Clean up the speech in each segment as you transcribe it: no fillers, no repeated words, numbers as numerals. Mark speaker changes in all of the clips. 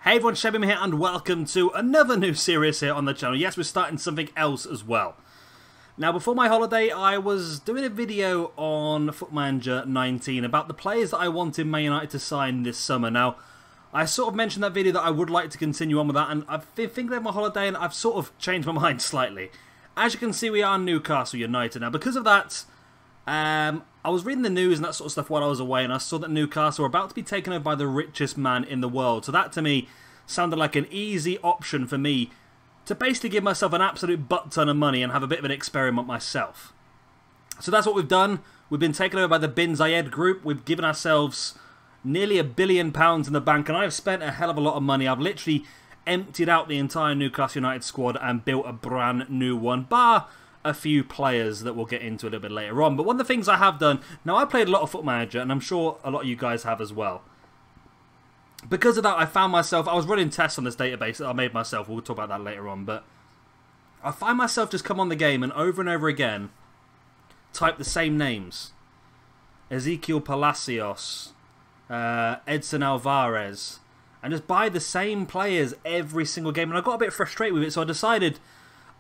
Speaker 1: Hey everyone, Shebim here and welcome to another new series here on the channel. Yes, we're starting something else as well. Now, before my holiday, I was doing a video on Foot Manager 19 about the players that I wanted Man United to sign this summer. Now, I sort of mentioned that video that I would like to continue on with that, and I've been thinking of my holiday and I've sort of changed my mind slightly. As you can see, we are Newcastle United. Now, because of that, I was reading the news and that sort of stuff while I was away, and I saw that Newcastle were about to be taken over by the richest man in the world. So that, to me, sounded like an easy option for me to basically give myself an absolute butt ton of money and have a bit of an experiment myself. So that's what we've done. We've been taken over by the Bin Zayed group. We've given ourselves nearly £1 billion in the bank, and I've spent a hell of a lot of money. I've literally emptied out the entire Newcastle United squad and built a brand new one, bar a few players that we'll get into a little bit later on. But one of the things I have done, now I played a lot of Foot Manager, and I'm sure a lot of you guys have as well. Because of that, I found myself, I was running tests on this database that I made myself, we'll talk about that later on, but I find myself just come on the game and over again type the same names. Ezequiel Palacios, Edson Alvarez, and just buy the same players every single game, and I got a bit frustrated with it, so I decided,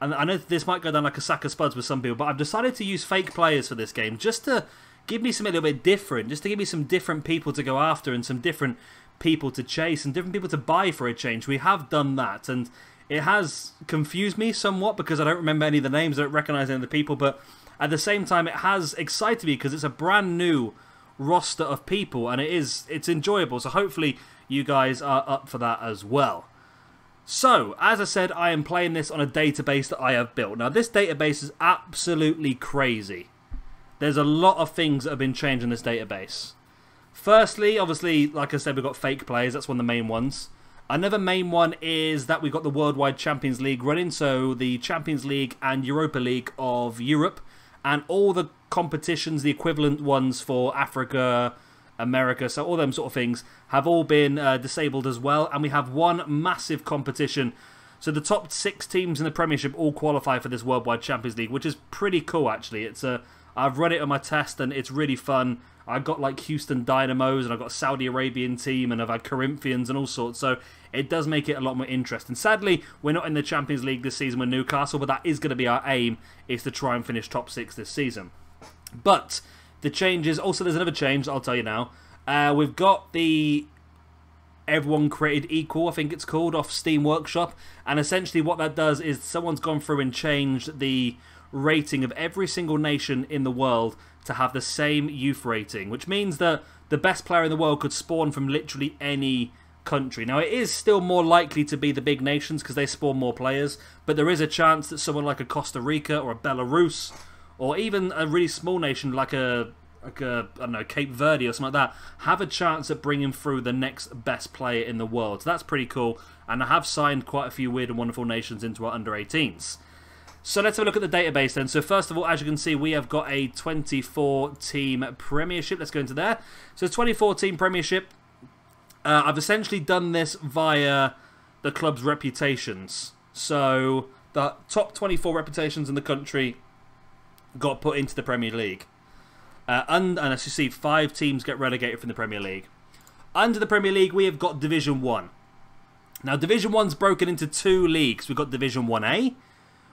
Speaker 1: and I know this might go down like a sack of spuds with some people, but I've decided to use fake players for this game, just to give me something a little bit different, just to give me some different people to go after and some different people to chase and different people to buy for a change. We have done that, and it has confused me somewhat because I don't remember any of the names, I don't recognise any of the people, but at the same time it has excited me because it's a brand new roster of people and it's enjoyable, so hopefully you guys are up for that as well. So, as I said, I am playing this on a database that I have built. Now, this database is absolutely crazy. There's a lot of things that have been changed in this database. Firstly, obviously, like I said, we've got fake players. That's one of the main ones. Another main one is that we've got the Worldwide Champions League running. So, the Champions League and Europa League of Europe. And all the competitions, the equivalent ones for Africa, America, so all them sort of things have all been disabled as well, and we have one massive competition. So the top 6 teams in the Premiership all qualify for this Worldwide Champions League, which is pretty cool actually. I've run it on my test and it's really fun. I got like Houston Dynamos and I've got a Saudi Arabian team and I've had Corinthians and all sorts, so it does make it a lot more interesting. Sadly, we're not in the Champions League this season with Newcastle, but that is going to be our aim, is to try and finish top 6 this season. But the changes, also there's another change, I'll tell you now. We've got the Everyone Created Equal, I think it's called, off Steam Workshop. And essentially what that does is someone's gone through and changed the rating of every single nation in the world to have the same youth rating. Which means that the best player in the world could spawn from literally any country. Now it is still more likely to be the big nations because they spawn more players. But there is a chance that someone like a Costa Rica or a Belarus, or even a really small nation like I don't know, Cape Verde or something like that, have a chance at bringing through the next best player in the world. So that's pretty cool, and I have signed quite a few weird and wonderful nations into our under-18s. So let's have a look at the database then. So first of all, as you can see, we have got a 24-team Premiership. Let's go into there. So 24-team Premiership. I've essentially done this via the club's reputations. So the top 24 reputations in the country got put into the Premier League. And as you see, 5 teams get relegated from the Premier League. Under the Premier League, we have got Division 1. Now, Division 1's broken into 2 leagues. We've got Division 1A,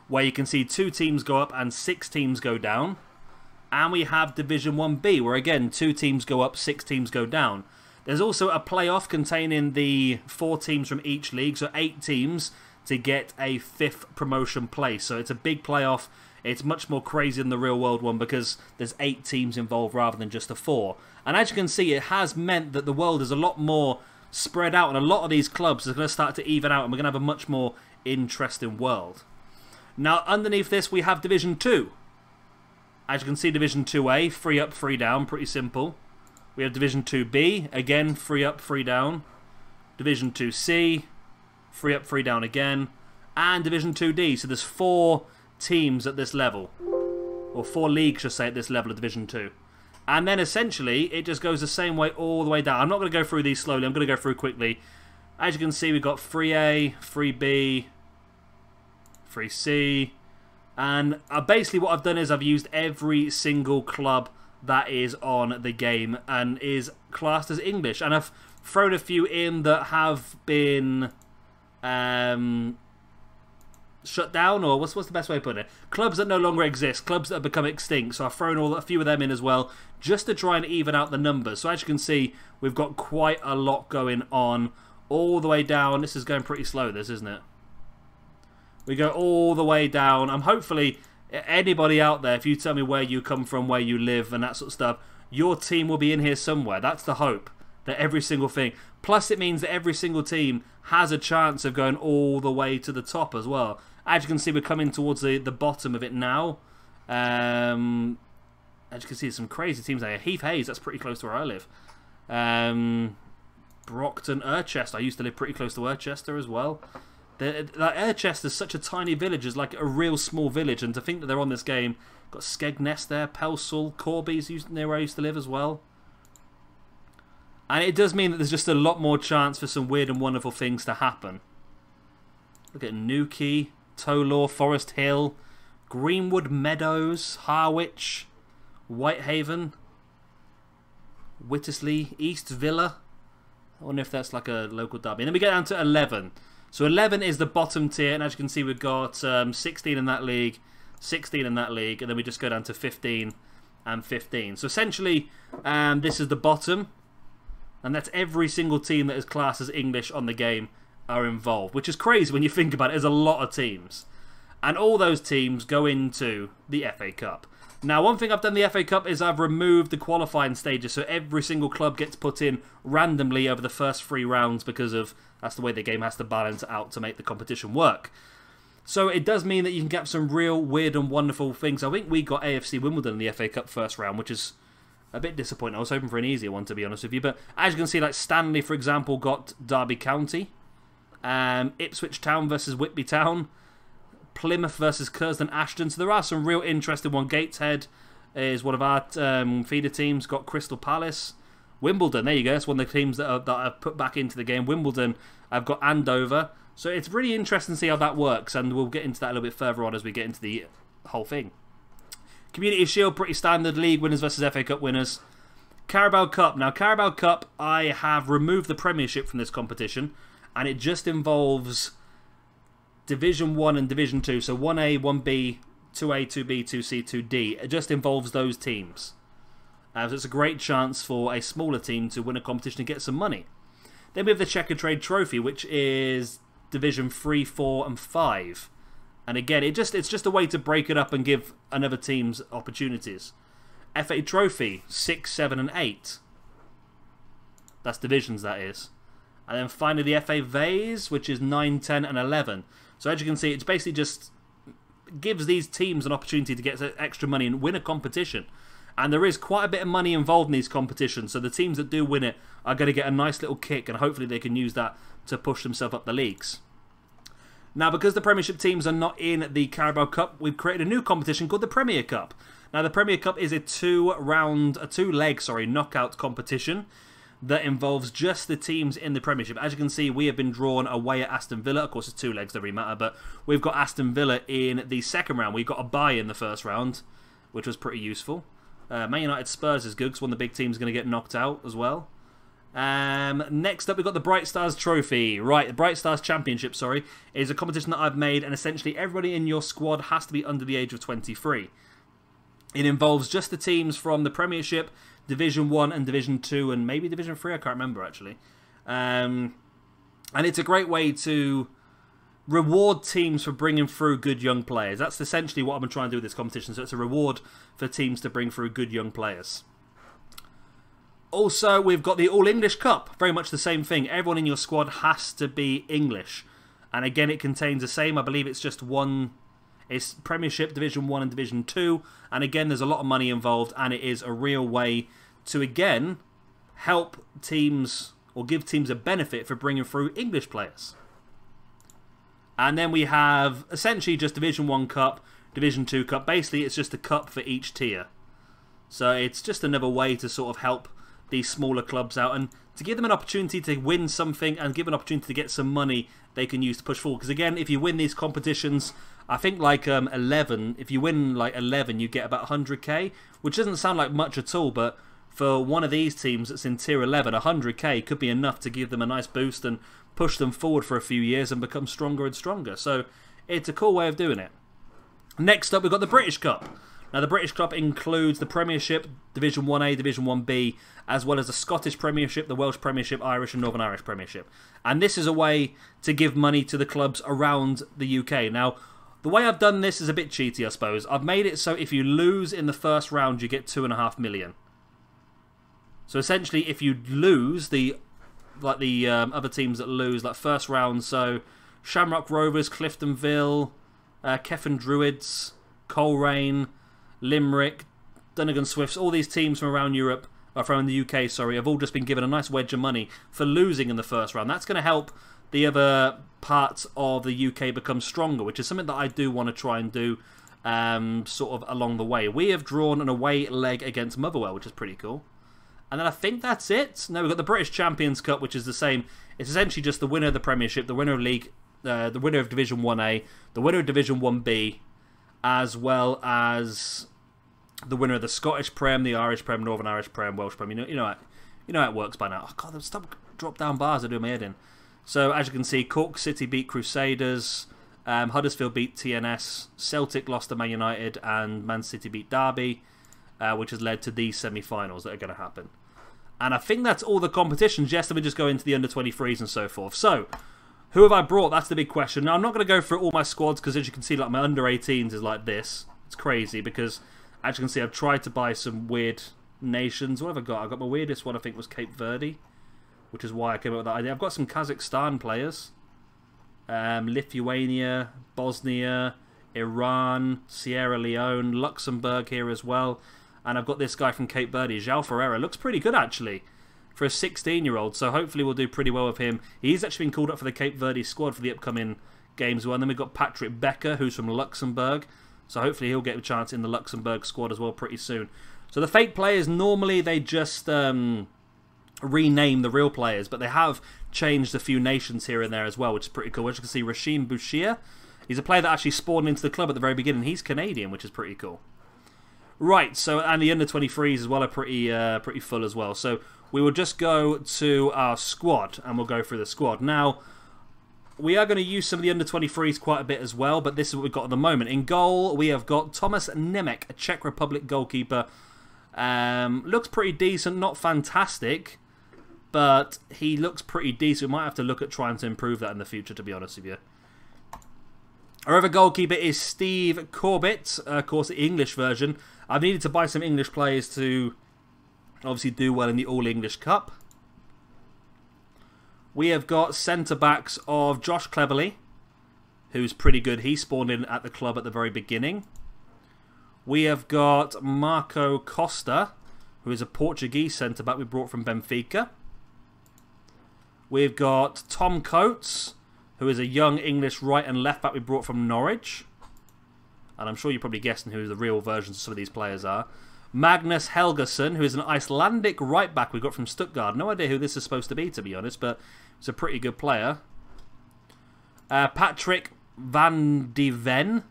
Speaker 1: where you can see 2 teams go up and 6 teams go down. And we have Division 1B, where again, 2 teams go up, 6 teams go down. There's also a playoff containing the 4 teams from each league, so 8 teams to get a 5th promotion place. So it's a big playoff. It's much more crazy than the real world one because there's 8 teams involved rather than just the 4. And as you can see, it has meant that the world is a lot more spread out, and a lot of these clubs are going to start to even out, and we're going to have a much more interesting world. Now, underneath this, we have Division 2. As you can see, Division 2A, 3 up, 3 down, pretty simple. We have Division 2B, again, 3 up, 3 down. Division 2C, 3 up, 3 down again. And Division 2D, so there's 4 teams at this level, or 4 leagues, should say, at this level of Division 2. And then essentially it just goes the same way all the way down. I'm not going to go through these slowly, I'm going to go through quickly. As you can see, we've got 3A, 3B, 3C, and basically what I've done is I've used every single club that is on the game and is classed as English, and I've thrown a few in that have been shut down, or what's the best way to put it? Clubs that no longer exist, clubs that have become extinct. So I've thrown a few of them in as well, just to try and even out the numbers. So as you can see, we've got quite a lot going on all the way down. This is going pretty slow, this, isn't it? We go all the way down. I'm hopefully, anybody out there, if you tell me where you come from, where you live, and that sort of stuff, your team will be in here somewhere. That's the hope. That every single thing. Plus, it means that every single team has a chance of going all the way to the top as well. As you can see, we're coming towards the bottom of it now. As you can see, some crazy teams there. Heath Hayes, that's pretty close to where I live. Brockton, Irchester. I used to live pretty close to Irchester as well. Irchester is such a tiny village. It's like a real small village. And to think that they're on this game. Got Skegness there, Pelsall, Corby's near where I used to live as well. And it does mean that there's just a lot more chance for some weird and wonderful things to happen. Look at Newquay, Tolaw, Forest Hill, Greenwood Meadows, Harwich, Whitehaven, Wittersley, East Villa. I wonder if that's like a local derby. And then we get down to 11. So 11 is the bottom tier, and as you can see, we've got 16 in that league, 16 in that league, and then we just go down to 15 and 15. So essentially, this is the bottom. And that's every single team that is classed as English on the game are involved. Which is crazy when you think about it. There's a lot of teams. And all those teams go into the FA Cup. Now, one thing I've done in the FA Cup is I've removed the qualifying stages. So every single club gets put in randomly over the first 3 rounds. Because of that's the way the game has to balance out to make the competition work. So it does mean that you can get some real weird and wonderful things. I think we got AFC Wimbledon in the FA Cup first round. Which is a bit disappointing. I was hoping for an easier one, to be honest with you. But as you can see, like Stanley, for example, got Derby County. Ipswich Town versus Whitby Town. Plymouth versus Curzon Ashton. So there are some real interesting ones. Gateshead is one of our feeder teams. Got Crystal Palace. Wimbledon, there you go. That's one of the teams that I've put back into the game. Wimbledon, I've got Andover. So it's really interesting to see how that works. And we'll get into that a little bit further on as we get into the whole thing. Community Shield, pretty standard. League winners versus FA Cup winners. Carabao Cup. Now, Carabao Cup, I have removed the Premiership from this competition. And it just involves Division 1 and Division 2. So 1A, 1B, 2A, 2B, 2C, 2D. It just involves those teams. So it's a great chance for a smaller team to win a competition and get some money. Then we have the Checkatrade Trophy, which is Division 3, 4 and 5. And again, it's just a way to break it up and give another teams opportunities. FA Trophy, 6, 7 and 8. That's divisions, that is. And then finally the FA Vase, which is 9, 10 and 11. So as you can see, it's basically just gives these teams an opportunity to get extra money and win a competition. And there is quite a bit of money involved in these competitions. So the teams that do win it are going to get a nice little kick. And hopefully they can use that to push themselves up the leagues. Now, because the Premiership teams are not in the Carabao Cup, we've created a new competition called the Premier Cup. Now, the Premier Cup is a two-leg knockout competition that involves just the teams in the Premiership. As you can see, we have been drawn away at Aston Villa. Of course, it's 2 legs, doesn't really matter, but we've got Aston Villa in the second round. We got a bye in the first round, which was pretty useful. Man United Spurs is good because one of the big teams is going to get knocked out as well. Next up, we've got the Bright Stars Trophy. Right, the Bright Stars Championship, is a competition that I've made, and essentially everybody in your squad has to be under the age of 23. It involves just the teams from the Premiership, Division 1 and Division 2, and maybe Division 3, I can't remember actually. And it's a great way to reward teams for bringing through good young players. That's essentially what I've been trying to do with this competition, so it's a reward for teams to bring through good young players. Also, we've got the All-English Cup. Very much the same thing. Everyone in your squad has to be English. And again, it contains the same. I believe it's just one. It's Premiership, Division 1 and Division 2. And again, there's a lot of money involved. And it is a real way to, again, help teams or give teams a benefit for bringing through English players. And then we have essentially just Division 1 Cup, Division 2 Cup. Basically, it's just a cup for each tier. So it's just another way to sort of help these smaller clubs out and to give them an opportunity to win something and give an opportunity to get some money they can use to push forward. Because again, if you win these competitions, I think like 11, if you win like 11, you get about 100k, which doesn't sound like much at all, but for one of these teams that's in tier 11, 100k could be enough to give them a nice boost and push them forward for a few years and become stronger and stronger. So it's a cool way of doing it. Next up, we've got the British Cup. Now, the British Cup includes the Premiership, Division 1A, Division 1B, as well as the Scottish Premiership, the Welsh Premiership, Irish and Northern Irish Premiership. And this is a way to give money to the clubs around the UK. Now, the way I've done this is a bit cheaty, I suppose. I've made it so if you lose in the first round, you get $2.5 million. So essentially, if you lose, other teams that lose, like first round, so Shamrock Rovers, Cliftonville, Kefan Druids, Coleraine, Limerick, Donegal Swifts, all these teams from around Europe, or from the UK, sorry, have all just been given a nice wedge of money for losing in the first round. That's going to help the other parts of the UK become stronger, which is something that I do want to try and do sort of along the way. We have drawn an away leg against Motherwell, which is pretty cool. And then I think that's it. No, we've got the British Champions Cup, which is the same. It's essentially just the winner of the Premiership, the winner of League, the winner of Division 1A, the winner of Division 1B, as well as the winner of the Scottish Prem, the Irish Prem, Northern Irish Prem, Welsh Prem. You know how it works by now. Oh God, stop drop down bars are doing my head in. So as you can see, Cork City beat Crusaders, Huddersfield beat TNS, Celtic lost to Man United, and Man City beat Derby, which has led to these semi-finals that are going to happen. And I think that's all the competitions. Yes, let me just go into the under-23s and so forth. So, who have I brought? That's the big question. Now, I'm not going to go through all my squads because, as you can see, like my under-18s is like this. It's crazy because, as you can see, I've tried to buy some weird nations. What have I got? I got my weirdest one, I think, was Cape Verde, which is why I came up with that idea. I've got some Kazakhstan players, Lithuania, Bosnia, Iran, Sierra Leone, Luxembourg here as well. And I've got this guy from Cape Verde, João Ferreira. Looks pretty good, actually, for a 16-year-old. So hopefully we'll do pretty well with him. He's actually been called up for the Cape Verde squad for the upcoming games. And then we've got Patrick Becker, who's from Luxembourg. So hopefully he'll get a chance in the Luxembourg squad as well pretty soon. So the fake players, normally they just rename the real players. But they have changed a few nations here and there as well, which is pretty cool. As you can see, Rashim Bouchir. He's a player that actually spawned into the club at the very beginning. He's Canadian, which is pretty cool. Right, so and the under-23s as well are pretty full as well. So we will just go to our squad and we'll go through the squad. Now, we are going to use some of the under-23s quite a bit as well, but this is what we've got at the moment. In goal, we have got Thomas Nemec, a Czech Republic goalkeeper. Looks pretty decent, not fantastic, but he looks pretty decent. We might have to look at trying to improve that in the future, to be honest with you. Our other goalkeeper is Steve Corbett, of course, the English version. I've needed to buy some English players to obviously do well in the All-English Cup. We have got centre-backs of Josh Cleverley, who's pretty good. He spawned in at the club at the very beginning. We have got Marco Costa, who is a Portuguese centre-back we brought from Benfica. We've got Tom Coates, who is a young English right and left back we brought from Norwich. And I'm sure you're probably guessing who the real versions of some of these players are. Magnus Helgason, who is an Icelandic right back we got from Stuttgart. No idea who this is supposed to be, to be honest, but he's a pretty good player. Patrick van de Ven,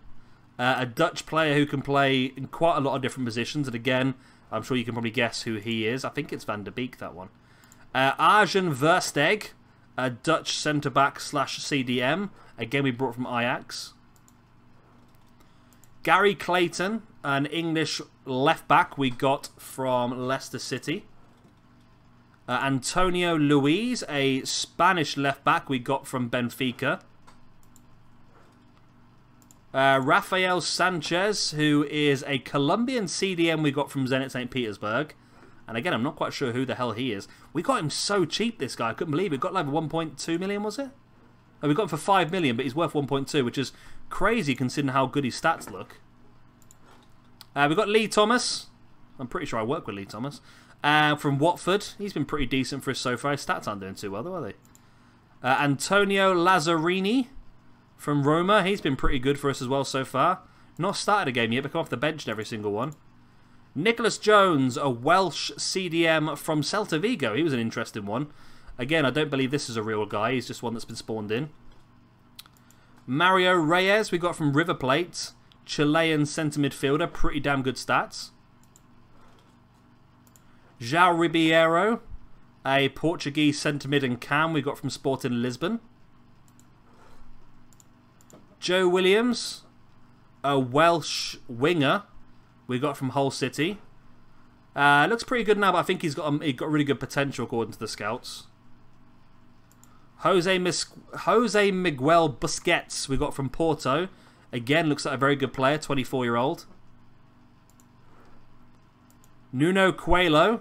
Speaker 1: a Dutch player who can play in quite a lot of different positions. And again, I'm sure you can probably guess who he is. I think it's Van der Beek, that one. Arjen Versteg, a Dutch centre-back / CDM. Again, we brought from Ajax. Gary Clayton, an English left-back we got from Leicester City. Antonio Luis, a Spanish left-back we got from Benfica. Rafael Sanchez, who is a Colombian CDM we got from Zenit St. Petersburg. And again, I'm not quite sure who the hell he is. We got him so cheap, this guy. I couldn't believe it. We got like 1.2 million, was it? Oh, we got him for 5 million, but he's worth 1.2, which is crazy considering how good his stats look. We've got Lee Thomas. I'm pretty sure I work with Lee Thomas. From Watford. He's been pretty decent for us so far. His stats aren't doing too well, though, are they? Antonio Lazzarini from Roma. He's been pretty good for us as well so far. Not started a game yet, but come off the bench in every single one. Nicholas Jones, a Welsh CDM from Celta Vigo. He was an interesting one. Again, I don't believe this is a real guy. He's just one that's been spawned in. Mario Reyes, we got from River Plate. Chilean centre midfielder. Pretty damn good stats. João Ribeiro, a Portuguese centre mid and cam we got from Sporting Lisbon. Joe Williams, a Welsh winger we got from Hull City. Looks pretty good now, but I think he's got really good potential according to the scouts. Jose Miguel Busquets we got from Porto. Again, looks like a very good player, 24-year-old. Nuno Coelho,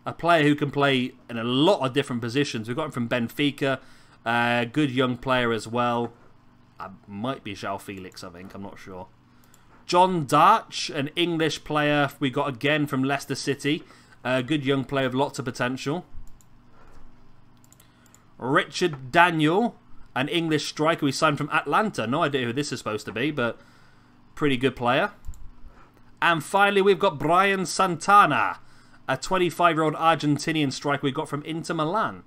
Speaker 1: a player who can play in a lot of different positions. We got him from Benfica. Good young player as well. Might be João Felix, I think. I'm not sure. John Darch, an English player we got again from Leicester City. Good young player with lots of potential. Richard Daniel, an English striker we signed from Atlanta. No idea who this is supposed to be, but pretty good player. And finally, we've got Brian Santana, a 25-year-old Argentinian striker we got from Inter Milan.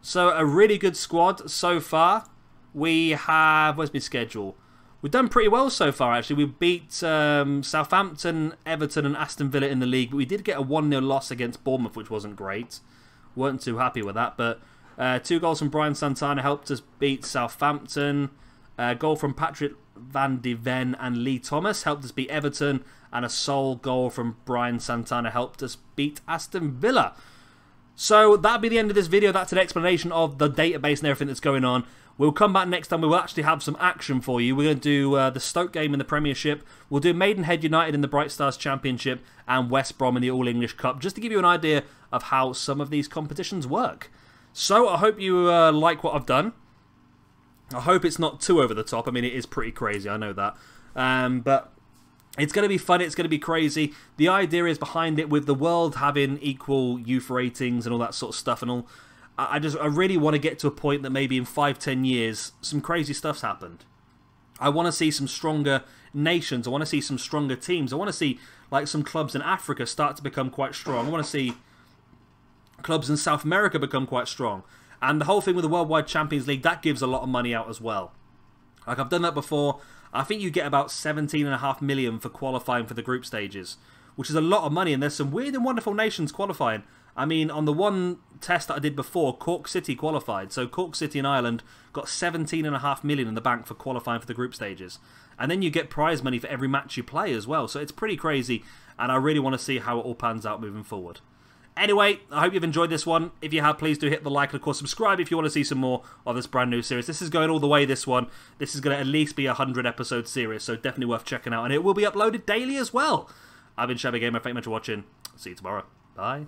Speaker 1: So a really good squad so far. We have... Where's my schedule? We've done pretty well so far, actually. We beat Southampton, Everton and Aston Villa in the league, but we did get a 1-0 loss against Bournemouth, which wasn't great. Weren't too happy with that, but 2 goals from Brian Santana helped us beat Southampton. A goal from Patrick Van de Ven and Lee Thomas helped us beat Everton, and a sole goal from Brian Santana helped us beat Aston Villa. So that'll be the end of this video. That's an explanation of the database and everything that's going on. We'll come back next time. We will actually have some action for you. We're going to do the Stoke game in the Premiership. We'll do Maidenhead United in the Bright Stars Championship and West Brom in the All-English Cup, just to give you an idea of how some of these competitions work. So I hope you like what I've done. I hope it's not too over the top. I mean, it is pretty crazy, I know that. But it's going to be fun, it's going to be crazy. The idea is behind it, with the world having equal youth ratings and all that sort of stuff and all, I really want to get to a point that maybe in 5-10 years, some crazy stuff's happened. I want to see some stronger nations, I want to see some stronger teams, I want to see like some clubs in Africa start to become quite strong, I want to see clubs in South America become quite strong. And the whole thing with the Worldwide Champions League, that gives a lot of money out as well. Like, I've done that before. I think you get about 17.5 million for qualifying for the group stages, which is a lot of money, and there's some weird and wonderful nations qualifying. I mean, on the one test that I did before, Cork City qualified. So Cork City in Ireland got 17.5 million in the bank for qualifying for the group stages. And then you get prize money for every match you play as well. So it's pretty crazy, and I really want to see how it all pans out moving forward. Anyway, I hope you've enjoyed this one. If you have, please do hit the like and of course subscribe if you want to see some more of this brand new series. This is going all the way, this one. This is going to at least be a 100 episode series, so definitely worth checking out. And it will be uploaded daily as well. I've been Shabby Gamer. Thank you much for watching. See you tomorrow. Bye.